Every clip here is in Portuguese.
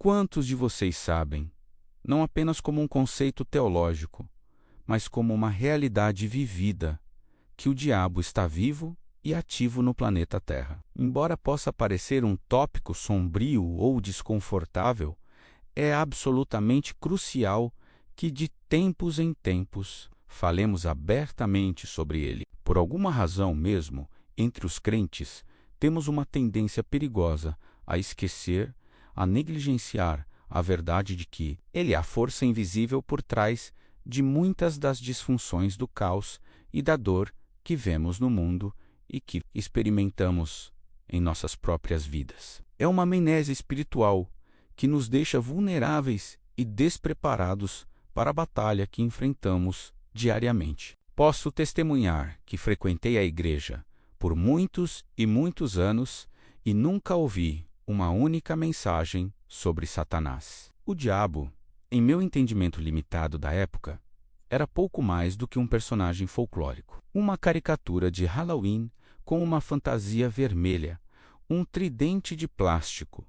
Quantos de vocês sabem, não apenas como um conceito teológico, mas como uma realidade vivida, que o diabo está vivo e ativo no planeta Terra? Embora possa parecer um tópico sombrio ou desconfortável, é absolutamente crucial que de tempos em tempos falemos abertamente sobre ele. Por alguma razão mesmo, entre os crentes, temos uma tendência perigosa a esquecer, a negligenciar a verdade de que ele é a força invisível por trás de muitas das disfunções do caos e da dor que vemos no mundo e que experimentamos em nossas próprias vidas. É uma amnésia espiritual que nos deixa vulneráveis e despreparados para a batalha que enfrentamos diariamente. Posso testemunhar que frequentei a igreja por muitos e muitos anos e nunca ouvi uma única mensagem sobre Satanás. O diabo, em meu entendimento limitado da época, era pouco mais do que um personagem folclórico. Uma caricatura de Halloween com uma fantasia vermelha, um tridente de plástico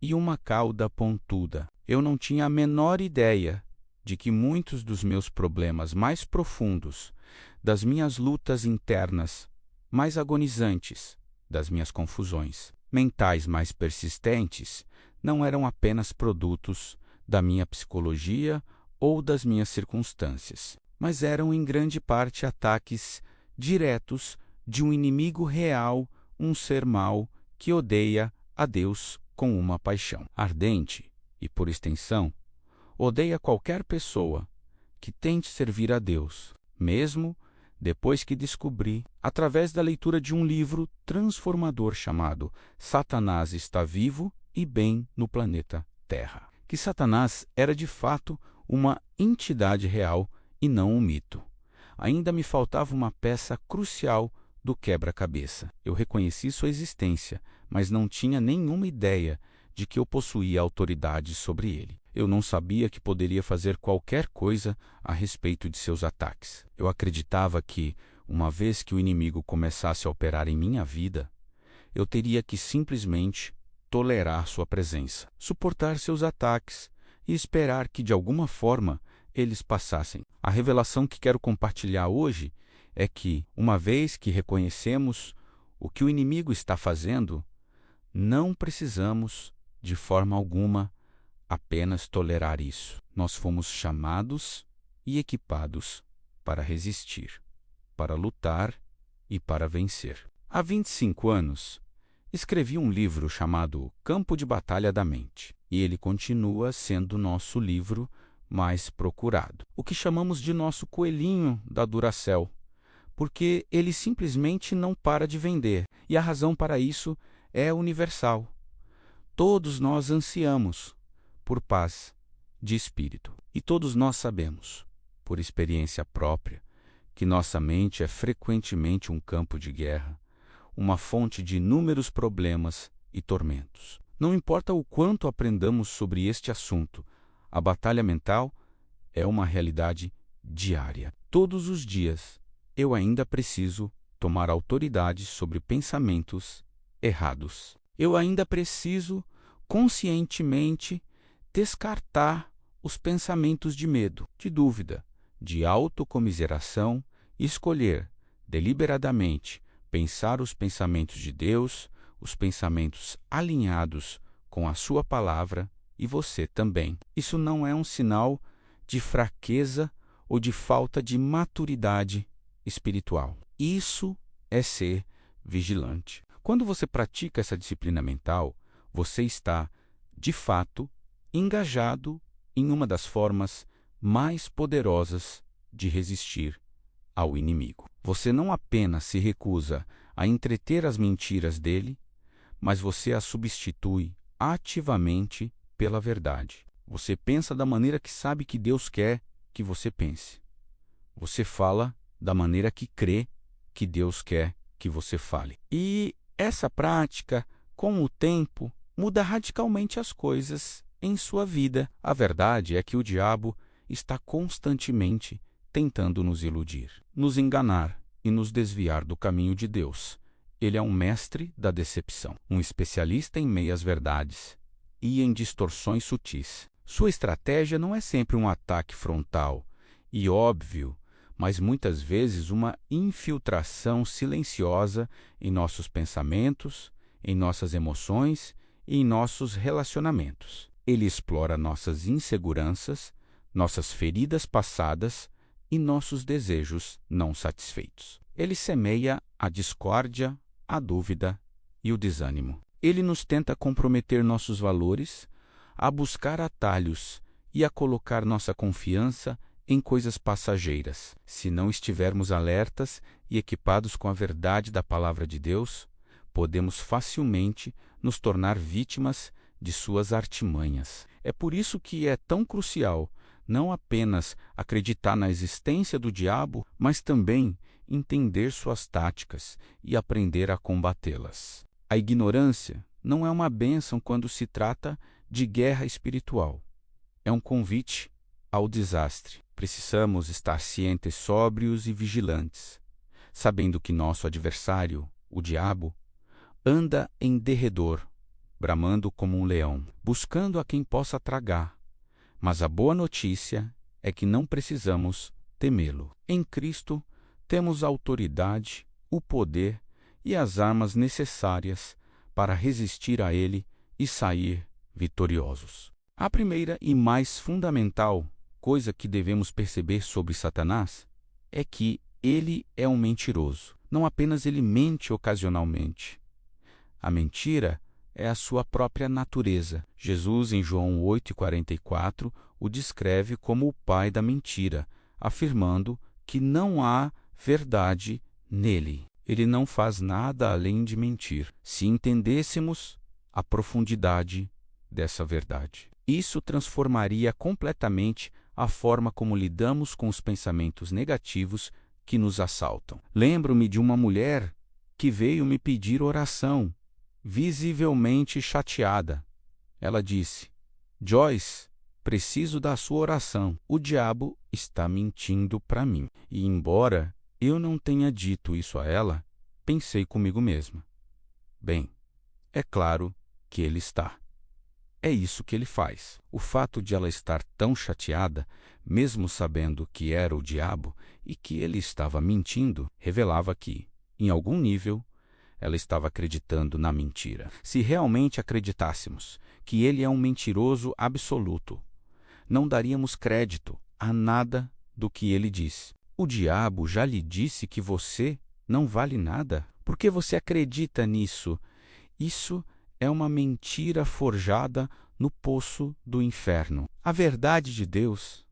e uma cauda pontuda. Eu não tinha a menor ideia de que muitos dos meus problemas mais profundos, das minhas lutas internas mais agonizantes, das minhas confusões mentais mais persistentes, não eram apenas produtos da minha psicologia ou das minhas circunstâncias, mas eram em grande parte ataques diretos de um inimigo real, um ser mau que odeia a Deus com uma paixão ardente e, por extensão, odeia qualquer pessoa que tente servir a Deus, mesmo depois que descobri, através da leitura de um livro transformador chamado Satanás está vivo e bem no planeta Terra, que Satanás era de fato uma entidade real e não um mito. Ainda me faltava uma peça crucial do quebra-cabeça. Eu reconheci sua existência, mas não tinha nenhuma ideia de que eu possuía autoridade sobre ele. Eu não sabia que poderia fazer qualquer coisa a respeito de seus ataques. Eu acreditava que, uma vez que o inimigo começasse a operar em minha vida, eu teria que simplesmente tolerar sua presença, suportar seus ataques e esperar que, de alguma forma, eles passassem. A revelação que quero compartilhar hoje é que, uma vez que reconhecemos o que o inimigo está fazendo, não precisamos, de forma alguma, apenas tolerar isso. Nós fomos chamados e equipados para resistir, para lutar e para vencer. Há 25 anos, escrevi um livro chamado Campo de Batalha da Mente, e ele continua sendo nosso livro mais procurado. O que chamamos de nosso coelhinho da Duracell, porque ele simplesmente não para de vender, e a razão para isso é universal. Todos nós ansiamos por paz de espírito. E todos nós sabemos, por experiência própria, que nossa mente é frequentemente um campo de guerra, uma fonte de inúmeros problemas e tormentos. Não importa o quanto aprendamos sobre este assunto, a batalha mental é uma realidade diária. Todos os dias, eu ainda preciso tomar autoridade sobre pensamentos errados. Eu ainda preciso, conscientemente, descartar os pensamentos de medo, de dúvida, de autocomiseração e escolher deliberadamente pensar os pensamentos de Deus, os pensamentos alinhados com a sua palavra e você também. Isso não é um sinal de fraqueza ou de falta de maturidade espiritual. Isso é ser vigilante. Quando você pratica essa disciplina mental, você está, de fato, engajado em uma das formas mais poderosas de resistir ao inimigo. Você não apenas se recusa a entreter as mentiras dele, mas você as substitui ativamente pela verdade. Você pensa da maneira que sabe que Deus quer que você pense. Você fala da maneira que crê que Deus quer que você fale. E essa prática, com o tempo, muda radicalmente as coisas em sua vida. A verdade é que o diabo está constantemente tentando nos iludir, nos enganar e nos desviar do caminho de Deus. Ele é um mestre da decepção, um especialista em meias verdades e em distorções sutis. Sua estratégia não é sempre um ataque frontal e óbvio, mas muitas vezes uma infiltração silenciosa em nossos pensamentos, em nossas emoções e em nossos relacionamentos. Ele explora nossas inseguranças, nossas feridas passadas e nossos desejos não satisfeitos. Ele semeia a discórdia, a dúvida e o desânimo. Ele nos tenta comprometer nossos valores, a buscar atalhos e a colocar nossa confiança em coisas passageiras. Se não estivermos alertas e equipados com a verdade da Palavra de Deus, podemos facilmente nos tornar vítimas de suas artimanhas. É por isso que é tão crucial não apenas acreditar na existência do diabo, mas também entender suas táticas e aprender a combatê-las. A ignorância não é uma bênção quando se trata de guerra espiritual. É um convite ao desastre. Precisamos estar cientes, sóbrios e vigilantes, sabendo que nosso adversário, o diabo, anda em derredor, bramando como um leão, buscando a quem possa tragar. Mas a boa notícia é que não precisamos temê-lo. Em Cristo, temos a autoridade, o poder e as armas necessárias para resistir a ele e sair vitoriosos. A primeira e mais fundamental coisa que devemos perceber sobre Satanás é que ele é um mentiroso. Não apenas ele mente ocasionalmente. A mentira é a sua própria natureza. Jesus, em João 8,44, o descreve como o pai da mentira, afirmando que não há verdade nele. Ele não faz nada além de mentir. Se entendêssemos a profundidade dessa verdade, isso transformaria completamente a forma como lidamos com os pensamentos negativos que nos assaltam. Lembro-me de uma mulher que veio me pedir oração, visivelmente chateada. Ela disse: Joyce, preciso da sua oração. O diabo está mentindo para mim. E embora eu não tenha dito isso a ela, pensei comigo mesma: bem, é claro que ele está. É isso que ele faz. O fato de ela estar tão chateada, mesmo sabendo que era o diabo e que ele estava mentindo, revelava que, em algum nível, ela estava acreditando na mentira. Se realmente acreditássemos que ele é um mentiroso absoluto, não daríamos crédito a nada do que ele diz. O diabo já lhe disse que você não vale nada? Por que você acredita nisso? Isso é uma mentira forjada no poço do inferno. A verdade de Deus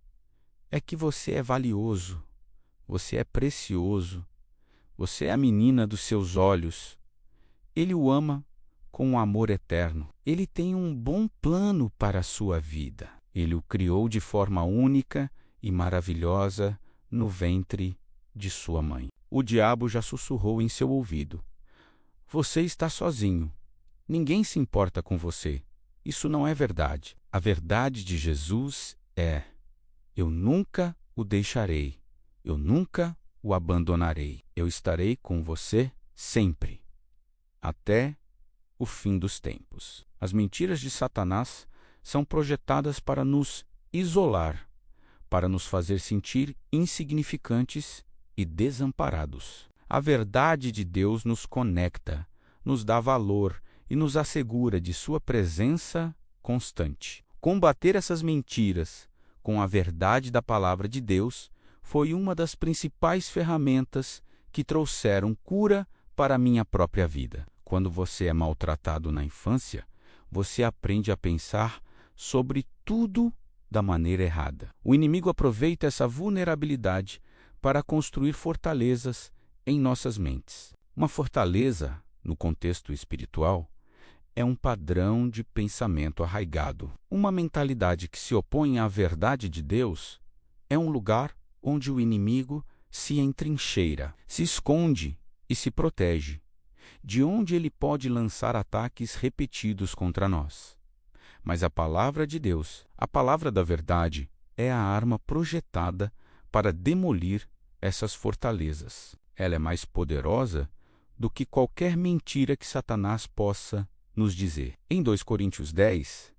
é que você é valioso, você é precioso, você é a menina dos seus olhos. Ele o ama com um amor eterno. Ele tem um bom plano para a sua vida. Ele o criou de forma única e maravilhosa no ventre de sua mãe. O diabo já sussurrou em seu ouvido: você está sozinho. Ninguém se importa com você. Isso não é verdade. A verdade de Jesus é: eu nunca o deixarei. Eu nunca o abandonarei. Eu estarei com você sempre, até o fim dos tempos. As mentiras de Satanás são projetadas para nos isolar, para nos fazer sentir insignificantes e desamparados. A verdade de Deus nos conecta, nos dá valor e nos assegura de sua presença constante. Combater essas mentiras com a verdade da palavra de Deus foi uma das principais ferramentas que trouxeram cura para a minha própria vida. Quando você é maltratado na infância, você aprende a pensar sobre tudo da maneira errada. O inimigo aproveita essa vulnerabilidade para construir fortalezas em nossas mentes. Uma fortaleza, no contexto espiritual, é um padrão de pensamento arraigado. Uma mentalidade que se opõe à verdade de Deus é um lugar onde o inimigo se entrincheira, se esconde e se protege, de onde ele pode lançar ataques repetidos contra nós. Mas a palavra de Deus, a palavra da verdade, é a arma projetada para demolir essas fortalezas. Ela é mais poderosa do que qualquer mentira que Satanás possa nos dizer. Em 2 Coríntios 10,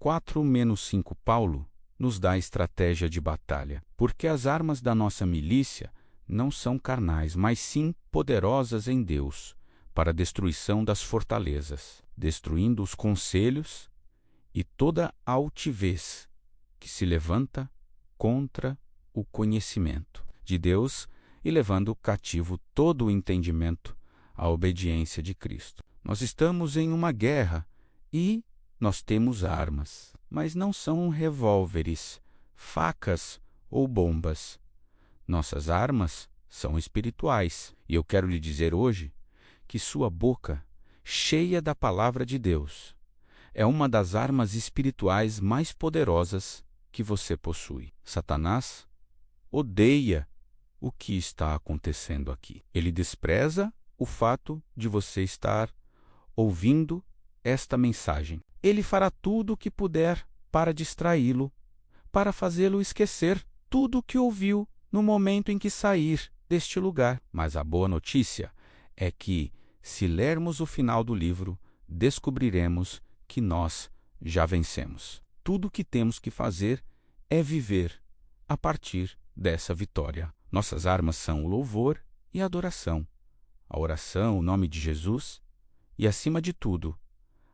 4-5, Paulo nos dá a estratégia de batalha. Porque as armas da nossa milícia não são carnais, mas sim poderosas em Deus, para a destruição das fortalezas, destruindo os conselhos e toda altivez que se levanta contra o conhecimento de Deus e levando cativo todo o entendimento à obediência de Cristo. Nós estamos em uma guerra e nós temos armas, mas não são revólveres, facas ou bombas. Nossas armas são espirituais. E eu quero lhe dizer hoje que sua boca, cheia da palavra de Deus, é uma das armas espirituais mais poderosas que você possui. Satanás odeia o que está acontecendo aqui. Ele despreza o fato de você estar ouvindo esta mensagem. Ele fará tudo o que puder para distraí-lo, para fazê-lo esquecer tudo o que ouviu no momento em que sair deste lugar. Mas a boa notícia é que, se lermos o final do livro, descobriremos que nós já vencemos. Tudo o que temos que fazer é viver a partir dessa vitória. Nossas armas são o louvor e a adoração, a oração, o nome de Jesus e, acima de tudo,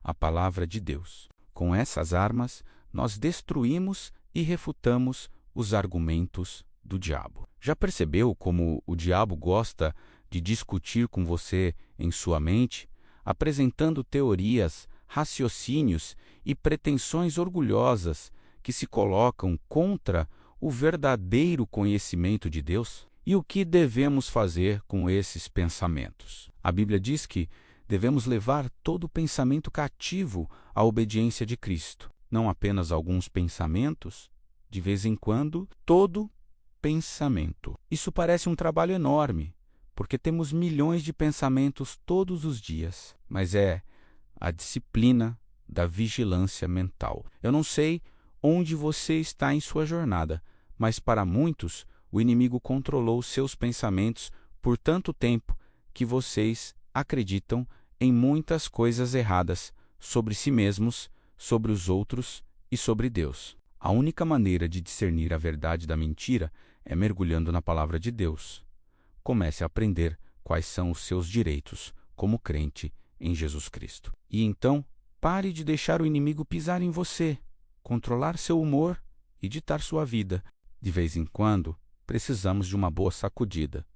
a palavra de Deus. Com essas armas, nós destruímos e refutamos os argumentos do diabo. Já percebeu como o diabo gosta de discutir com você em sua mente, apresentando teorias, raciocínios e pretensões orgulhosas que se colocam contra o verdadeiro conhecimento de Deus? E o que devemos fazer com esses pensamentos? A Bíblia diz que devemos levar todo pensamento cativo à obediência de Cristo. Não apenas alguns pensamentos, de vez em quando, todo pensamento. Isso parece um trabalho enorme, porque temos milhões de pensamentos todos os dias, mas é a disciplina da vigilância mental. Eu não sei onde você está em sua jornada, mas para muitos o inimigo controlou seus pensamentos por tanto tempo que vocês acreditam em muitas coisas erradas sobre si mesmos, sobre os outros e sobre Deus. A única maneira de discernir a verdade da mentira é mergulhando na palavra de Deus. Comece a aprender quais são os seus direitos como crente em Jesus Cristo. E então, pare de deixar o inimigo pisar em você, controlar seu humor e ditar sua vida. De vez em quando, precisamos de uma boa sacudida,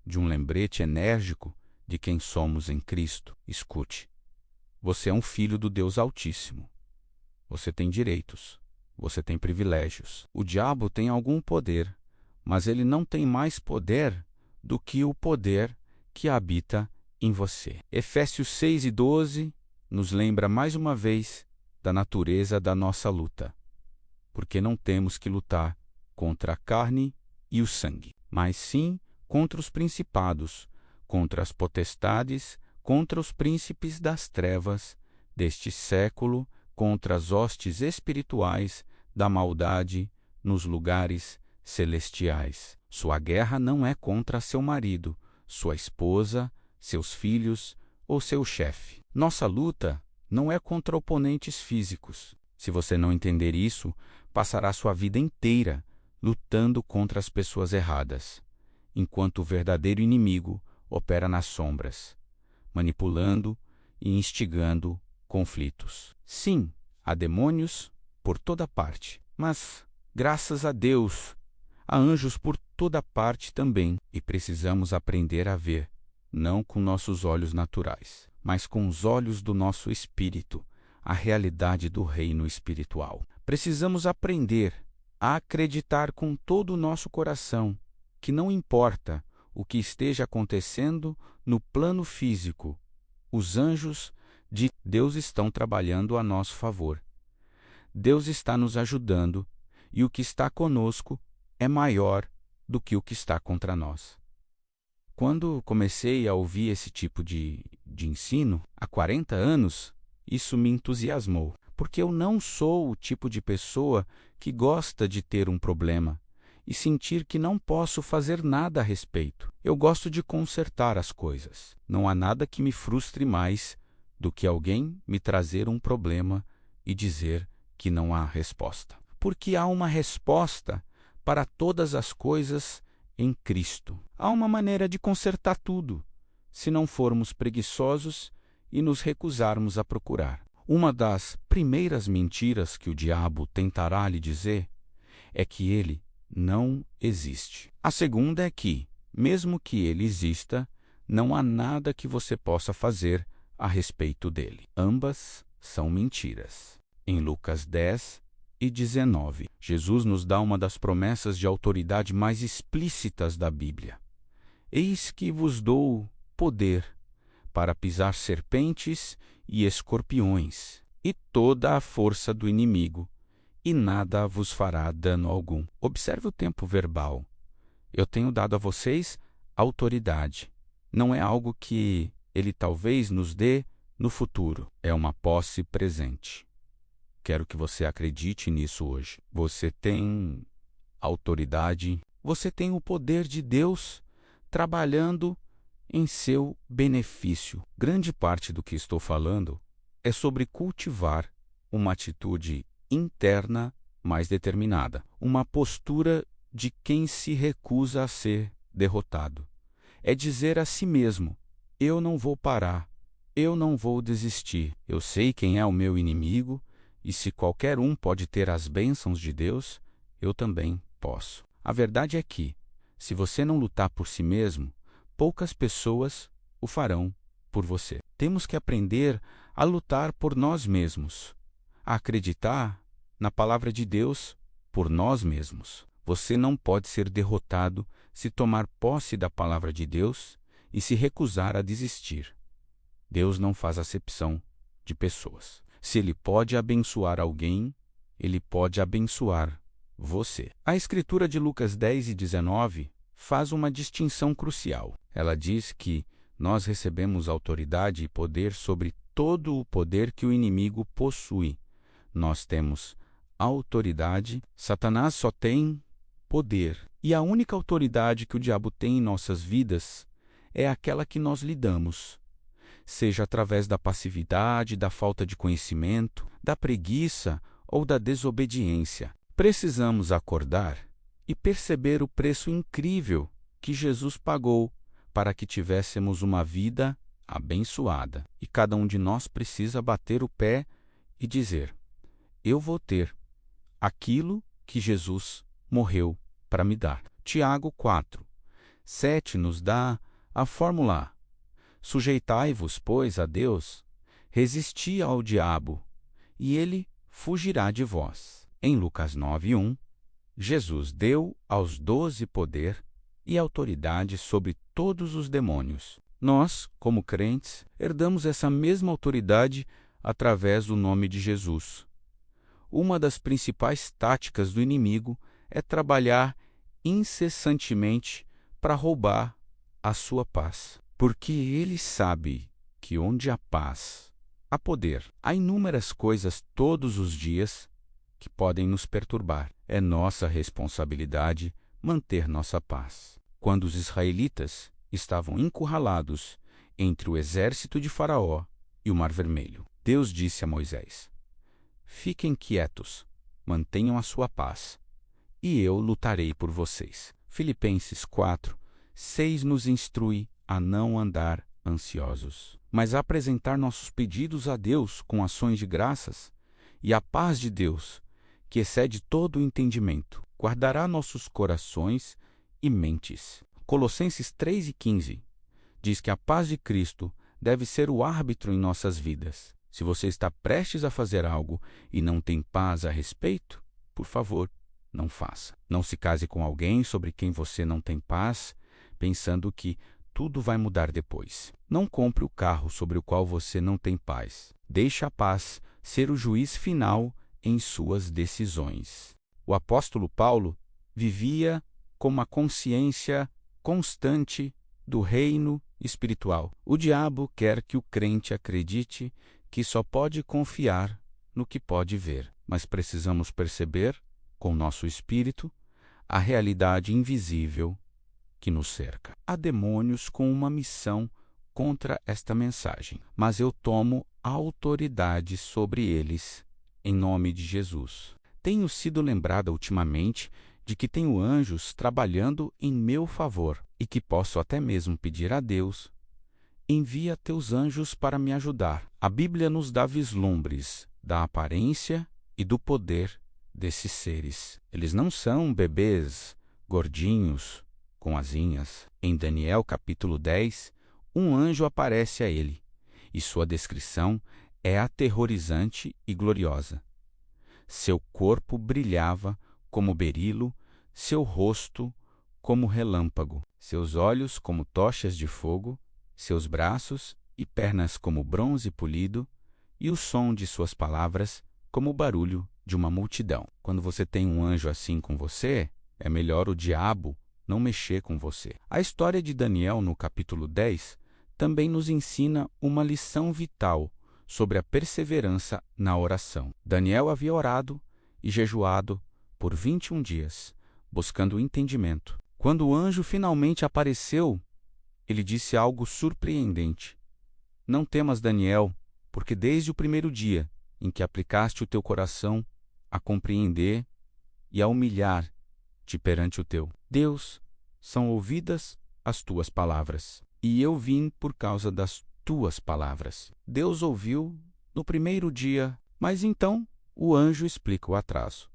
de um lembrete enérgico de quem somos em Cristo. Escute, você é um filho do Deus Altíssimo. Você tem direitos, você tem privilégios. O diabo tem algum poder, mas ele não tem mais poder do que o poder que habita em você. Efésios 6:12 nos lembra mais uma vez da natureza da nossa luta, porque não temos que lutar contra a carne e o sangue, mas sim contra os principados, contra as potestades, contra os príncipes das trevas deste século, contra as hostes espirituais da maldade nos lugares celestiais. Sua guerra não é contra seu marido, sua esposa, seus filhos ou seu chefe. Nossa luta não é contra oponentes físicos. Se você não entender isso, passará sua vida inteira lutando contra as pessoas erradas, enquanto o verdadeiro inimigo opera nas sombras, manipulando e instigando conflitos. Sim, há demônios por toda parte, mas, graças a Deus, há anjos por toda parte também, e precisamos aprender a ver, não com nossos olhos naturais, mas com os olhos do nosso espírito, a realidade do reino espiritual. Precisamos aprender a acreditar com todo o nosso coração que não importa o que esteja acontecendo no plano físico, os anjos de Deus estão trabalhando a nosso favor. Deus está nos ajudando e o que está conosco é maior do que o que está contra nós. Quando comecei a ouvir esse tipo de ensino, há 40 anos, isso me entusiasmou, porque eu não sou o tipo de pessoa que gosta de ter um problema e sentir que não posso fazer nada a respeito. Eu gosto de consertar as coisas. Não há nada que me frustre mais do que alguém me trazer um problema e dizer que não há resposta? Porque há uma resposta para todas as coisas em Cristo. Há uma maneira de consertar tudo, se não formos preguiçosos e nos recusarmos a procurar. Uma das primeiras mentiras que o diabo tentará lhe dizer é que ele não existe. A segunda é que, mesmo que ele exista, não há nada que você possa fazer a respeito dele. Ambas são mentiras. Em Lucas 10:19, Jesus nos dá uma das promessas de autoridade mais explícitas da Bíblia. Eis que vos dou poder para pisar serpentes e escorpiões, e toda a força do inimigo, e nada vos fará dano algum. Observe o tempo verbal. Eu tenho dado a vocês autoridade. Não é algo que ele talvez nos dê no futuro. É uma posse presente. Quero que você acredite nisso hoje. Você tem autoridade, você tem o poder de Deus trabalhando em seu benefício. Grande parte do que estou falando é sobre cultivar uma atitude interna mais determinada, uma postura de quem se recusa a ser derrotado. É dizer a si mesmo: eu não vou parar, eu não vou desistir. Eu sei quem é o meu inimigo, e se qualquer um pode ter as bênçãos de Deus, eu também posso. A verdade é que, se você não lutar por si mesmo, poucas pessoas o farão por você. Temos que aprender a lutar por nós mesmos, a acreditar na palavra de Deus por nós mesmos. Você não pode ser derrotado se tomar posse da palavra de Deus e se recusar a desistir. Deus não faz acepção de pessoas. Se Ele pode abençoar alguém, Ele pode abençoar você. A escritura de Lucas 10:19 faz uma distinção crucial. Ela diz que nós recebemos autoridade e poder sobre todo o poder que o inimigo possui. Nós temos autoridade, Satanás só tem poder. E a única autoridade que o diabo tem em nossas vidas é aquela que nós lhe damos, seja através da passividade, da falta de conhecimento, da preguiça ou da desobediência. Precisamos acordar e perceber o preço incrível que Jesus pagou para que tivéssemos uma vida abençoada. E cada um de nós precisa bater o pé e dizer: eu vou ter aquilo que Jesus morreu para me dar. Tiago 4:7 nos dá a fórmula: sujeitai-vos, pois, a Deus, resisti ao diabo, e ele fugirá de vós. Em Lucas 9:1, Jesus deu aos 12 poder e autoridade sobre todos os demônios. Nós, como crentes, herdamos essa mesma autoridade através do nome de Jesus. Uma das principais táticas do inimigo é trabalhar incessantemente para roubar a sua paz, porque ele sabe que onde há paz, há poder. Há inúmeras coisas todos os dias que podem nos perturbar. É nossa responsabilidade manter nossa paz. Quando os israelitas estavam encurralados entre o exército de Faraó e o Mar Vermelho, Deus disse a Moisés: fiquem quietos, mantenham a sua paz, e eu lutarei por vocês. Filipenses 4:6 nos instrui a não andar ansiosos, mas a apresentar nossos pedidos a Deus com ações de graças, e a paz de Deus, que excede todo o entendimento, guardará nossos corações e mentes. Colossenses 3:15 diz que a paz de Cristo deve ser o árbitro em nossas vidas. Se você está prestes a fazer algo e não tem paz a respeito, por favor, não faça. Não se case com alguém sobre quem você não tem paz, pensando que tudo vai mudar depois. Não compre o carro sobre o qual você não tem paz. Deixe a paz ser o juiz final em suas decisões. O apóstolo Paulo vivia com uma consciência constante do reino espiritual. O diabo quer que o crente acredite que só pode confiar no que pode ver, mas precisamos perceber, com nosso espírito, a realidade invisível que nos cerca. Há demônios com uma missão contra esta mensagem, mas eu tomo autoridade sobre eles em nome de Jesus. Tenho sido lembrada ultimamente de que tenho anjos trabalhando em meu favor e que posso até mesmo pedir a Deus: envia teus anjos para me ajudar. A Bíblia nos dá vislumbres da aparência e do poder desses seres. Eles não são bebês gordinhos com asinhas. Em Daniel capítulo 10, um anjo aparece a ele, e sua descrição é aterrorizante e gloriosa. Seu corpo brilhava como berilo, seu rosto como relâmpago, seus olhos como tochas de fogo, seus braços e pernas como bronze polido, e o som de suas palavras como o barulho de uma multidão. Quando você tem um anjo assim com você, é melhor o diabo não mexer com você. A história de Daniel no capítulo 10 também nos ensina uma lição vital sobre a perseverança na oração. Daniel havia orado e jejuado por 21 dias, buscando entendimento. Quando o anjo finalmente apareceu, ele disse algo surpreendente: não temas, Daniel, porque desde o primeiro dia em que aplicaste o teu coração a compreender e a humilhar-te perante o teu Deus, são ouvidas as tuas palavras. E eu vim por causa das tuas palavras. Deus ouviu no primeiro dia, mas então o anjo explica o atraso.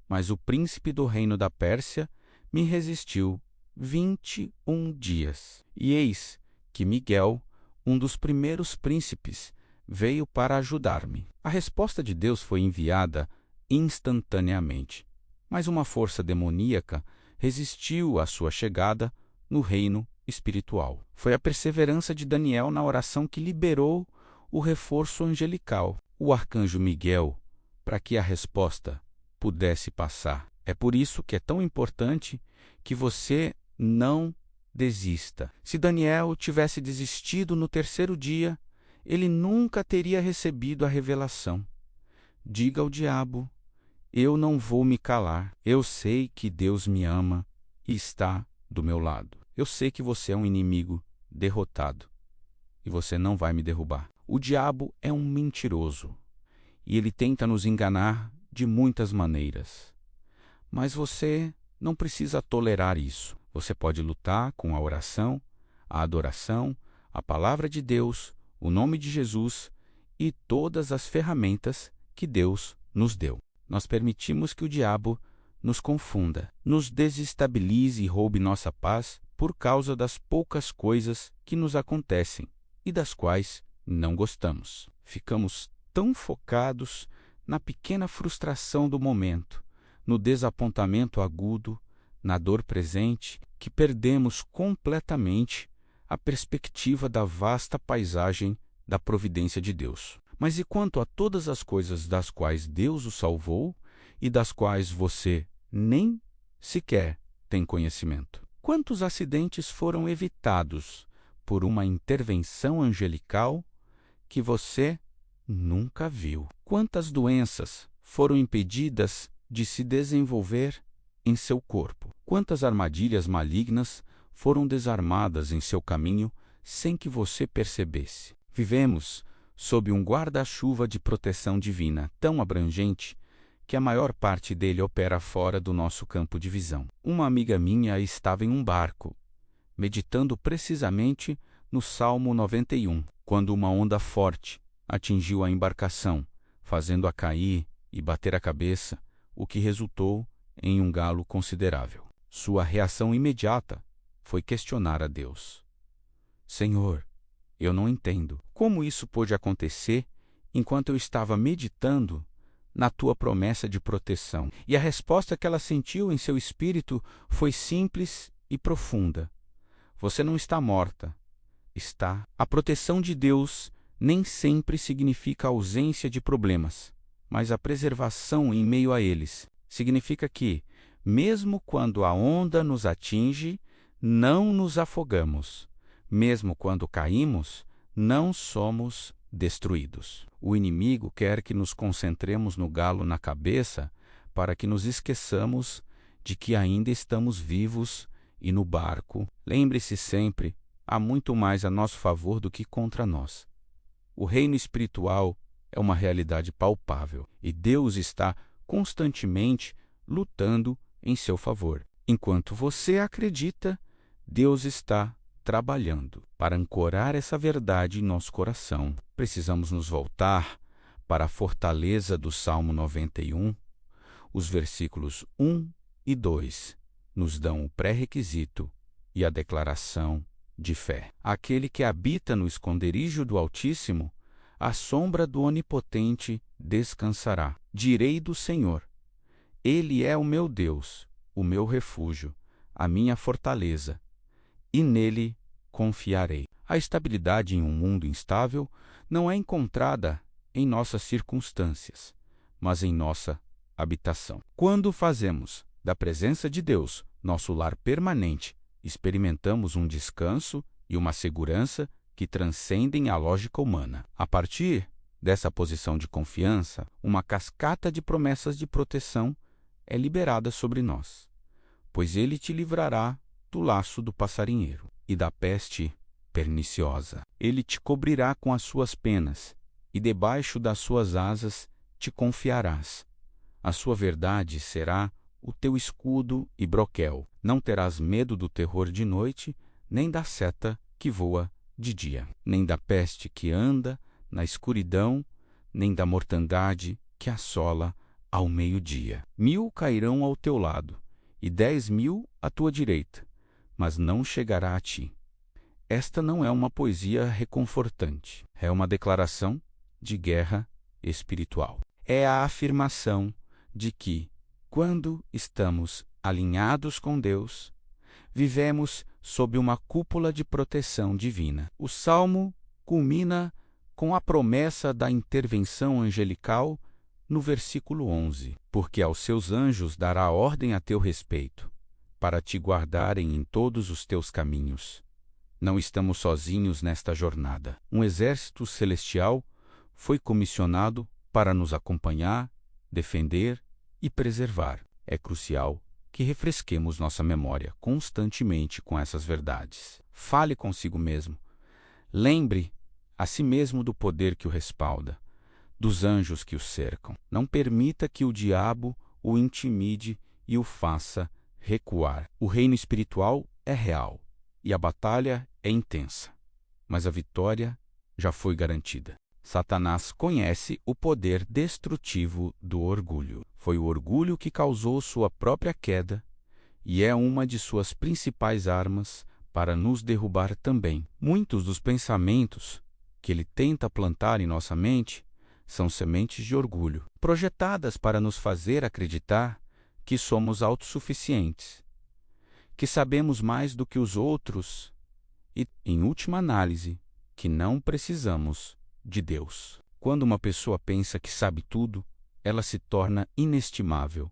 Mas o príncipe do reino da Pérsia me resistiu 21 dias. E eis que Miguel, um dos primeiros príncipes, veio para ajudar-me. A resposta de Deus foi enviada instantaneamente, mas uma força demoníaca resistiu à sua chegada no reino espiritual. Foi a perseverança de Daniel na oração que liberou o reforço angelical, o arcanjo Miguel, para que a resposta pudesse passar. É por isso que é tão importante que você não desista. Se Daniel tivesse desistido no terceiro dia, ele nunca teria recebido a revelação. Diga ao diabo: eu não vou me calar. Eu sei que Deus me ama e está do meu lado. Eu sei que você é um inimigo derrotado e você não vai me derrubar. O diabo é um mentiroso e ele tenta nos enganar de muitas maneiras. Mas você não precisa tolerar isso. Você pode lutar com a oração, a adoração, a palavra de Deus, o nome de Jesus e todas as ferramentas que Deus nos deu. Nós permitimos que o diabo nos confunda, nos desestabilize e roube nossa paz por causa das poucas coisas que nos acontecem e das quais não gostamos. Ficamos tão focados na pequena frustração do momento, no desapontamento agudo, na dor presente, que perdemos completamente a perspectiva da vasta paisagem da providência de Deus. Mas e quanto a todas as coisas das quais Deus o salvou e das quais você nem sequer tem conhecimento? Quantos acidentes foram evitados por uma intervenção angelical que você nunca viu? Quantas doenças foram impedidas de se desenvolver em seu corpo? Quantas armadilhas malignas foram desarmadas em seu caminho sem que você percebesse? Vivemos sob um guarda-chuva de proteção divina tão abrangente que a maior parte dele opera fora do nosso campo de visão. Uma amiga minha estava em um barco, meditando precisamente no Salmo 91, quando uma onda forte atingiu a embarcação, fazendo-a cair e bater a cabeça, o que resultou em um galo considerável. Sua reação imediata foi questionar a Deus: Senhor, eu não entendo. Como isso pôde acontecer enquanto eu estava meditando na tua promessa de proteção? E a resposta que ela sentiu em seu espírito foi simples e profunda: você não está morta, está. A proteção de Deus nem sempre significa ausência de problemas, mas a preservação em meio a eles. Significa que, mesmo quando a onda nos atinge, não nos afogamos. Mesmo quando caímos, não somos destruídos. O inimigo quer que nos concentremos no galo na cabeça para que nos esqueçamos de que ainda estamos vivos e no barco. Lembre-se sempre, há muito mais a nosso favor do que contra nós. O reino espiritual é uma realidade palpável e Deus está constantemente lutando em seu favor. Enquanto você acredita, Deus está trabalhando para ancorar essa verdade em nosso coração. Precisamos nos voltar para a fortaleza do Salmo 91. Os versículos 1 e 2 nos dão o pré-requisito e a declaração de fé. Aquele que habita no esconderijo do Altíssimo, à sombra do Onipotente descansará. Direi do Senhor: Ele é o meu Deus, o meu refúgio, a minha fortaleza, e nele confiarei. A estabilidade em um mundo instável não é encontrada em nossas circunstâncias, mas em nossa habitação. Quando fazemos da presença de Deus nosso lar permanente, experimentamos um descanso e uma segurança que transcendem a lógica humana. A partir dessa posição de confiança, uma cascata de promessas de proteção é liberada sobre nós, pois ele te livrará do laço do passarinheiro e da peste perniciosa. Ele te cobrirá com as suas penas, e debaixo das suas asas te confiarás. A sua verdade será o teu escudo e broquel. Não terás medo do terror de noite, nem da seta que voa de dia, nem da peste que anda na escuridão, nem da mortandade que assola ao meio-dia. 1000 cairão ao teu lado, e 10.000 à tua direita, mas não chegará a ti. Esta não é uma poesia reconfortante, é uma declaração de guerra espiritual. É a afirmação de que, quando estamos alinhados com Deus, vivemos sob uma cúpula de proteção divina. O Salmo culmina com a promessa da intervenção angelical no versículo 11. Porque aos seus anjos dará ordem a teu respeito, para te guardarem em todos os teus caminhos. Não estamos sozinhos nesta jornada. Um exército celestial foi comissionado para nos acompanhar, defender e preservar. É crucial que refresquemos nossa memória constantemente com essas verdades. Fale consigo mesmo. Lembre a si mesmo do poder que o respalda, dos anjos que o cercam. Não permita que o diabo o intimide e o faça recuar. O reino espiritual é real e a batalha é intensa, mas a vitória já foi garantida. Satanás conhece o poder destrutivo do orgulho. Foi o orgulho que causou sua própria queda e é uma de suas principais armas para nos derrubar também. Muitos dos pensamentos que ele tenta plantar em nossa mente são sementes de orgulho, projetadas para nos fazer acreditar que somos autossuficientes, que sabemos mais do que os outros e, em última análise, que não precisamos de Deus. Quando uma pessoa pensa que sabe tudo, ela se torna inestimável.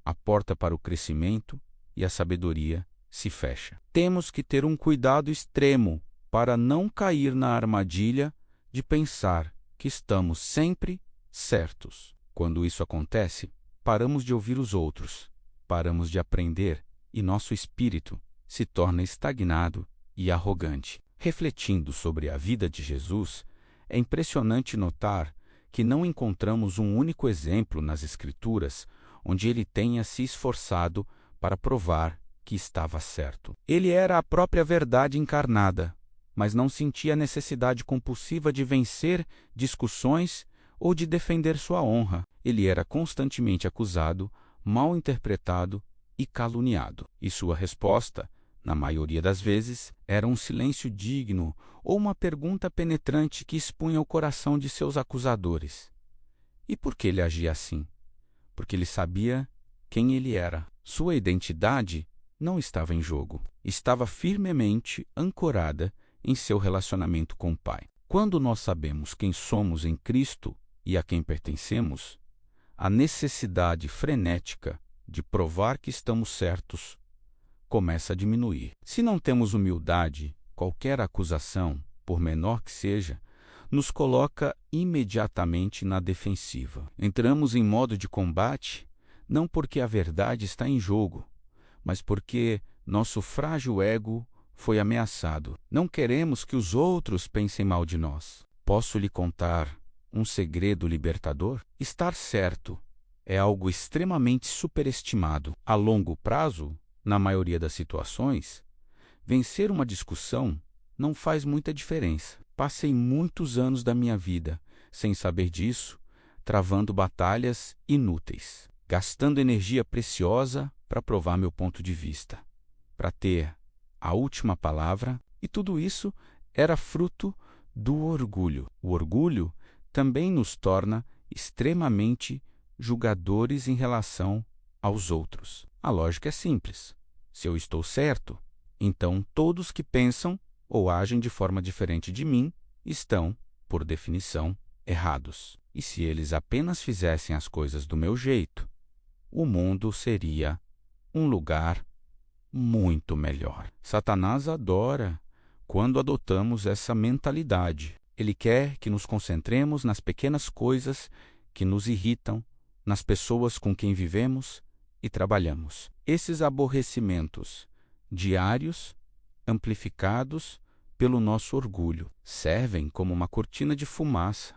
A porta para o crescimento e a sabedoria se fecha. Temos que ter um cuidado extremo para não cair na armadilha de pensar que estamos sempre certos. Quando isso acontece, paramos de ouvir os outros, paramos de aprender e nosso espírito se torna estagnado e arrogante. Refletindo sobre a vida de Jesus, é impressionante notar que não encontramos um único exemplo nas Escrituras onde ele tenha se esforçado para provar que estava certo. Ele era a própria verdade encarnada, mas não sentia a necessidade compulsiva de vencer discussões ou de defender sua honra. Ele era constantemente acusado, mal interpretado e caluniado. E sua resposta, na maioria das vezes, era um silêncio digno ou uma pergunta penetrante que expunha o coração de seus acusadores. E por que ele agia assim? Porque ele sabia quem ele era. Sua identidade não estava em jogo. Estava firmemente ancorada em seu relacionamento com o Pai. Quando nós sabemos quem somos em Cristo e a quem pertencemos, a necessidade frenética de provar que estamos certos começa a diminuir. Se não temos humildade, qualquer acusação, por menor que seja, nos coloca imediatamente na defensiva. Entramos em modo de combate, não porque a verdade está em jogo, mas porque nosso frágil ego foi ameaçado. Não queremos que os outros pensem mal de nós. Posso lhe contar um segredo libertador? Estar certo é algo extremamente superestimado. A longo prazo, na maioria das situações, vencer uma discussão não faz muita diferença. Passei muitos anos da minha vida, sem saber disso, travando batalhas inúteis, gastando energia preciosa para provar meu ponto de vista, para ter a última palavra, e tudo isso era fruto do orgulho. O orgulho também nos torna extremamente julgadores em relação aos outros. A lógica é simples. Se eu estou certo, então todos que pensam ou agem de forma diferente de mim estão, por definição, errados. E se eles apenas fizessem as coisas do meu jeito, o mundo seria um lugar muito melhor. Satanás adora quando adotamos essa mentalidade. Ele quer que nos concentremos nas pequenas coisas que nos irritam, nas pessoas com quem vivemos e trabalhamos. Esses aborrecimentos diários, amplificados pelo nosso orgulho, servem como uma cortina de fumaça,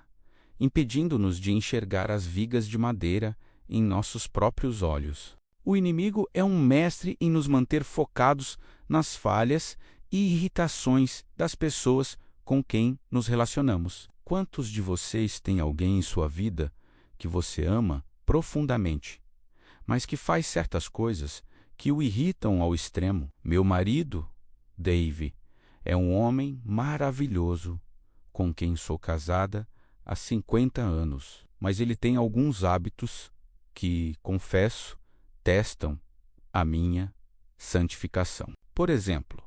impedindo-nos de enxergar as vigas de madeira em nossos próprios olhos. O inimigo é um mestre em nos manter focados nas falhas e irritações das pessoas com quem nos relacionamos. Quantos de vocês têm alguém em sua vida que você ama profundamente, mas que faz certas coisas que o irritam ao extremo? Meu marido, Dave, é um homem maravilhoso com quem sou casada há 50 anos, mas ele tem alguns hábitos que, confesso, testam a minha santificação. Por exemplo,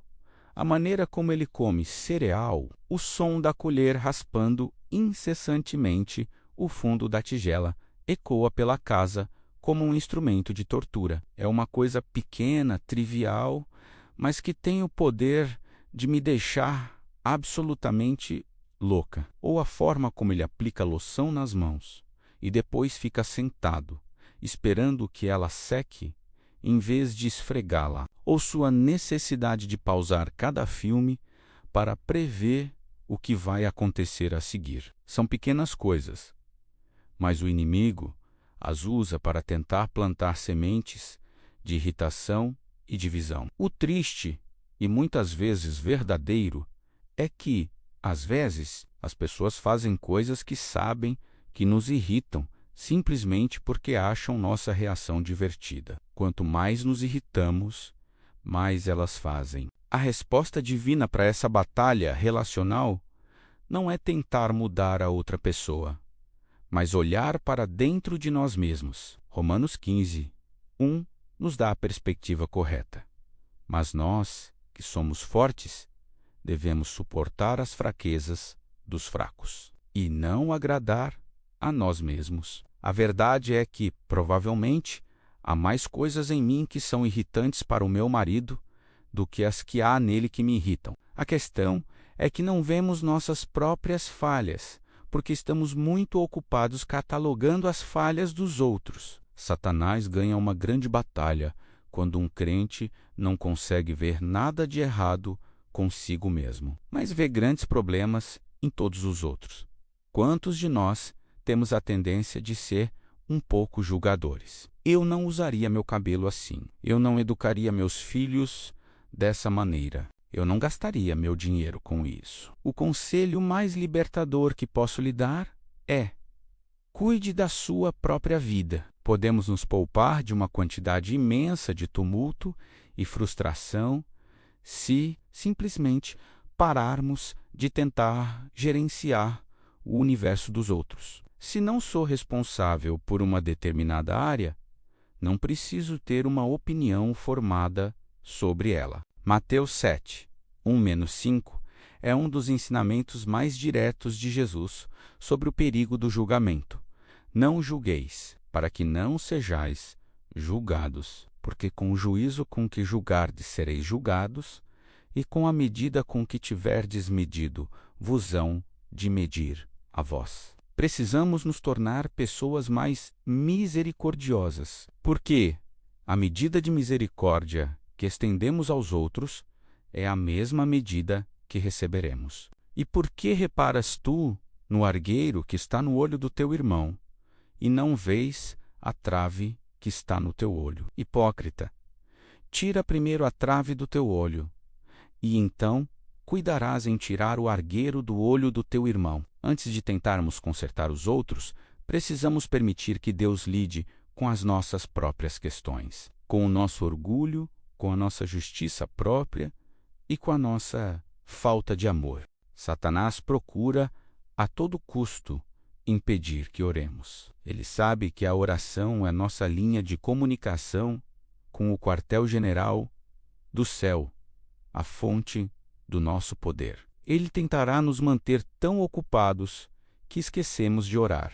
a maneira como ele come cereal, o som da colher raspando incessantemente o fundo da tigela ecoa pela casa como um instrumento de tortura. É uma coisa pequena, trivial, mas que tem o poder de me deixar absolutamente louca. Ou a forma como ele aplica loção nas mãos e depois fica sentado, esperando que ela seque em vez de esfregá-la, ou sua necessidade de pausar cada filme para prever o que vai acontecer a seguir. São pequenas coisas, mas o inimigo as usa para tentar plantar sementes de irritação e divisão. O triste, e muitas vezes verdadeiro, é que, às vezes, as pessoas fazem coisas que sabem que nos irritam, simplesmente porque acham nossa reação divertida. Quanto mais nos irritamos, mais elas fazem. A resposta divina para essa batalha relacional não é tentar mudar a outra pessoa, mas olhar para dentro de nós mesmos. Romanos 15, 1 nos dá a perspectiva correta. Mas nós, que somos fortes, devemos suportar as fraquezas dos fracos e não agradar a nós mesmos. A verdade é que, provavelmente, há mais coisas em mim que são irritantes para o meu marido do que as que há nele que me irritam. A questão é que não vemos nossas próprias falhas, porque estamos muito ocupados catalogando as falhas dos outros. Satanás ganha uma grande batalha quando um crente não consegue ver nada de errado consigo mesmo, mas vê grandes problemas em todos os outros. Quantos de nós temos a tendência de ser um pouco julgadores? Eu não usaria meu cabelo assim. Eu não educaria meus filhos dessa maneira. Eu não gastaria meu dinheiro com isso. O conselho mais libertador que posso lhe dar é: cuide da sua própria vida. Podemos nos poupar de uma quantidade imensa de tumulto e frustração se simplesmente pararmos de tentar gerenciar o universo dos outros. Se não sou responsável por uma determinada área, não preciso ter uma opinião formada sobre ela. Mateus 7, 1-5 é um dos ensinamentos mais diretos de Jesus sobre o perigo do julgamento. Não julgueis, para que não sejais julgados, porque com o juízo com que julgardes sereis julgados, e com a medida com que tiverdes medido, vos hão de medir a vós. Precisamos nos tornar pessoas mais misericordiosas, porque a medida de misericórdia que estendemos aos outros é a mesma medida que receberemos. E por que reparas tu no argueiro que está no olho do teu irmão, e não vês a trave que está no teu olho. Hipócrita, tira primeiro a trave do teu olho, e então cuidarás em tirar o argueiro do olho do teu irmão. Antes de tentarmos consertar os outros, precisamos permitir que Deus lide com as nossas próprias questões, com o nosso orgulho, com a nossa justiça própria e com a nossa falta de amor. Satanás procura, a todo custo, impedir que oremos. Ele sabe que a oração é nossa linha de comunicação com o quartel-general do céu, a fonte do nosso poder. Ele tentará nos manter tão ocupados que esquecemos de orar,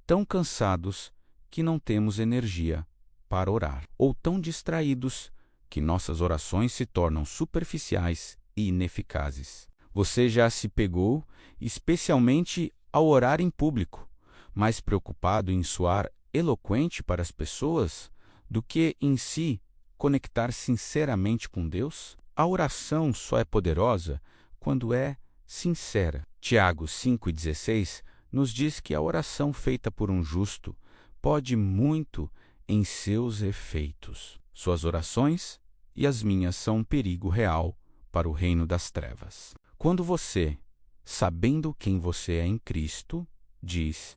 tão cansados que não temos energia para orar, ou tão distraídos que nossas orações se tornam superficiais e ineficazes. Você já se pegou, especialmente ao orar em público, mais preocupado em soar eloquente para as pessoas do que em si conectar sinceramente com Deus? A oração só é poderosa quando é sincera. Tiago 5,16 nos diz que a oração feita por um justo pode muito em seus efeitos. Suas orações e as minhas são um perigo real para o reino das trevas. Quando você, sabendo quem você é em Cristo, diz: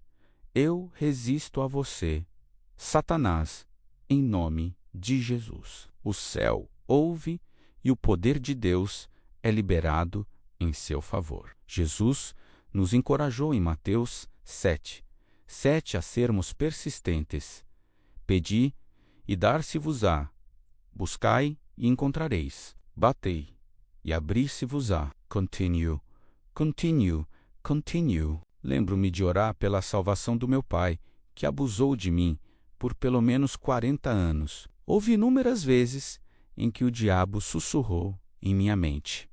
eu resisto a você, Satanás, em nome de Jesus, o céu ouve e o poder de Deus é liberado em seu favor. Jesus nos encorajou em Mateus 7 a sermos persistentes. Pedi e dar-se-vos-á, buscai e encontrareis, batei e abrir-se-vos-á. Continue, continue, continue. Lembro-me de orar pela salvação do meu pai, que abusou de mim por pelo menos 40 anos. Houve inúmeras vezes em que o diabo sussurrou em minha mente: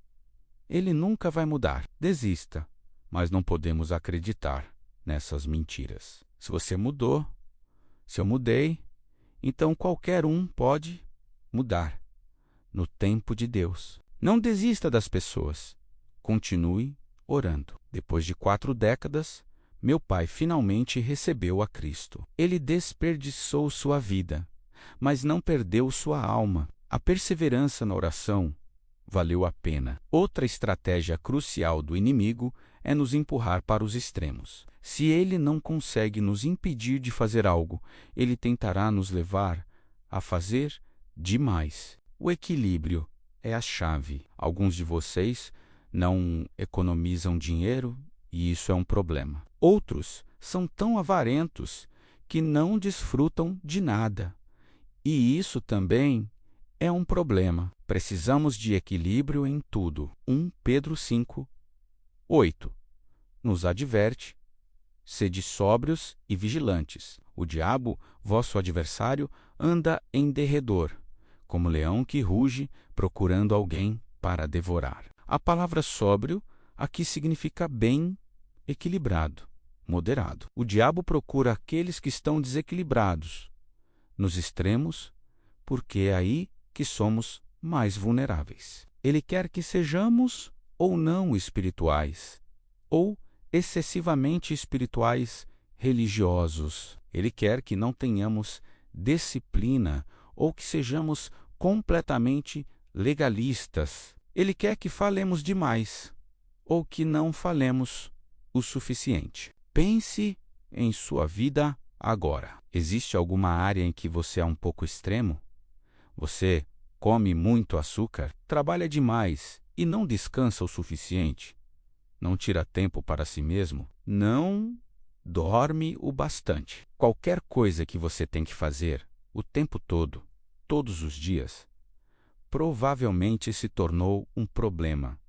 ele nunca vai mudar. Desista, mas não podemos acreditar nessas mentiras. Se você mudou, se eu mudei, então qualquer um pode mudar no tempo de Deus. Não desista das pessoas. Continue orando. Depois de 4 décadas, meu pai finalmente recebeu a Cristo. Ele desperdiçou sua vida, mas não perdeu sua alma. A perseverança na oração valeu a pena. Outra estratégia crucial do inimigo é nos empurrar para os extremos. Se ele não consegue nos impedir de fazer algo, ele tentará nos levar a fazer demais. O equilíbrio é a chave. Alguns de vocês não economizam dinheiro e isso é um problema. Outros são tão avarentos que não desfrutam de nada. E isso também é um problema. Precisamos de equilíbrio em tudo. 1 Pedro 5:8 nos adverte: sede sóbrios e vigilantes. O diabo, vosso adversário, anda em derredor, como leão que ruge, procurando alguém para devorar. A palavra sóbrio aqui significa bem equilibrado, moderado. O diabo procura aqueles que estão desequilibrados, nos extremos, porque é aí que somos mais vulneráveis. Ele quer que sejamos ou não espirituais, ou excessivamente espirituais religiosos. Ele quer que não tenhamos disciplina ou que sejamos completamente legalistas. Ele quer que falemos demais ou que não falemos o suficiente. Pense em sua vida agora. Existe alguma área em que você é um pouco extremo? Você come muito açúcar, trabalha demais e não descansa o suficiente? Não tira tempo para si mesmo? Não dorme o bastante? Qualquer coisa que você tem que fazer o tempo todo, todos os dias, provavelmente se tornou um problema,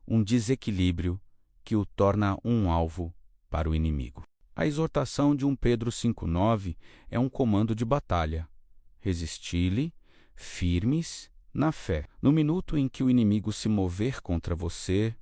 um desequilíbrio que o torna um alvo para o inimigo. A exortação de 1 Pedro 5,9 é um comando de batalha. Resisti-lhe, firmes na fé. No minuto em que o inimigo se mover contra você,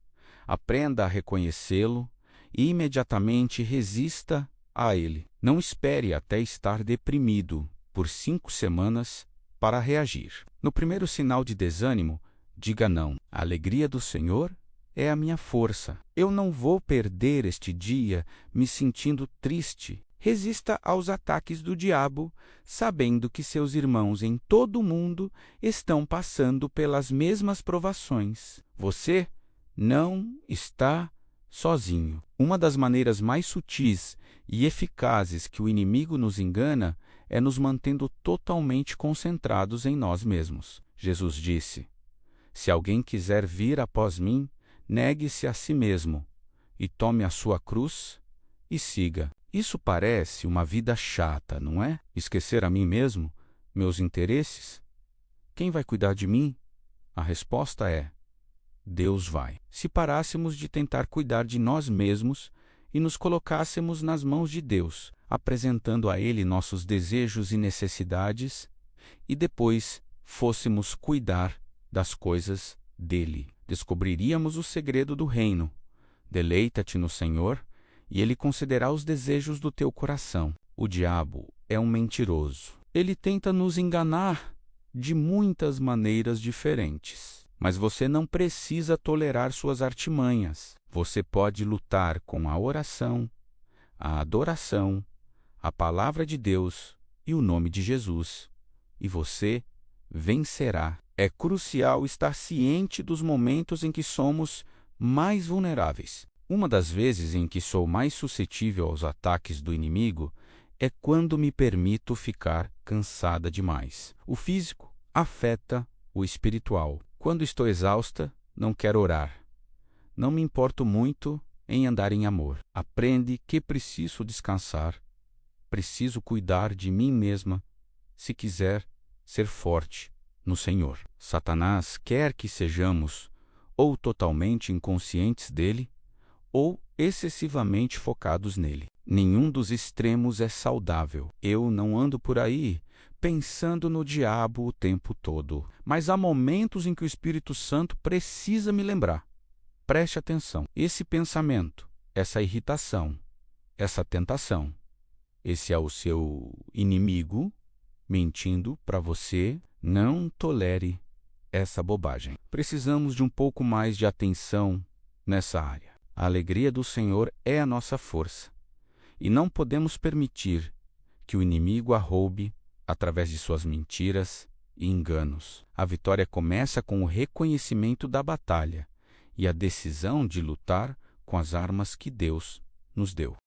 aprenda a reconhecê-lo e imediatamente resista a ele. Não espere até estar deprimido por 5 semanas para reagir. No primeiro sinal de desânimo, diga não. A alegria do Senhor é a minha força. Eu não vou perder este dia me sentindo triste. Resista aos ataques do diabo, sabendo que seus irmãos em todo o mundo estão passando pelas mesmas provações. Você não está sozinho. Uma das maneiras mais sutis e eficazes que o inimigo nos engana é nos mantendo totalmente concentrados em nós mesmos. Jesus disse: "Se alguém quiser vir após mim, negue-se a si mesmo e tome a sua cruz e siga." Isso parece uma vida chata, não é? Esquecer a mim mesmo, meus interesses? Quem vai cuidar de mim? A resposta é: Deus vai. Se parássemos de tentar cuidar de nós mesmos e nos colocássemos nas mãos de Deus, apresentando a Ele nossos desejos e necessidades, e depois fôssemos cuidar das coisas dele, descobriríamos o segredo do reino. Deleita-te no Senhor, e Ele concederá os desejos do teu coração. O diabo é um mentiroso. Ele tenta nos enganar de muitas maneiras diferentes. Mas você não precisa tolerar suas artimanhas. Você pode lutar com a oração, a adoração, a palavra de Deus e o nome de Jesus. E você vencerá. É crucial estar ciente dos momentos em que somos mais vulneráveis. Uma das vezes em que sou mais suscetível aos ataques do inimigo é quando me permito ficar cansada demais. O físico afeta o espiritual. Quando estou exausta, não quero orar. Não me importo muito em andar em amor. Aprende que preciso descansar. Preciso cuidar de mim mesma se quiser ser forte no Senhor. Satanás quer que sejamos ou totalmente inconscientes dele, ou excessivamente focados nele. Nenhum dos extremos é saudável. Eu não ando por aí pensando no diabo o tempo todo, mas há momentos em que o Espírito Santo precisa me lembrar. Preste atenção. Esse pensamento, essa irritação, essa tentação, esse é o seu inimigo mentindo para você. Não tolere essa bobagem. Precisamos de um pouco mais de atenção nessa área. A alegria do Senhor é a nossa força, e não podemos permitir que o inimigo a roube através de suas mentiras e enganos. A vitória começa com o reconhecimento da batalha e a decisão de lutar com as armas que Deus nos deu.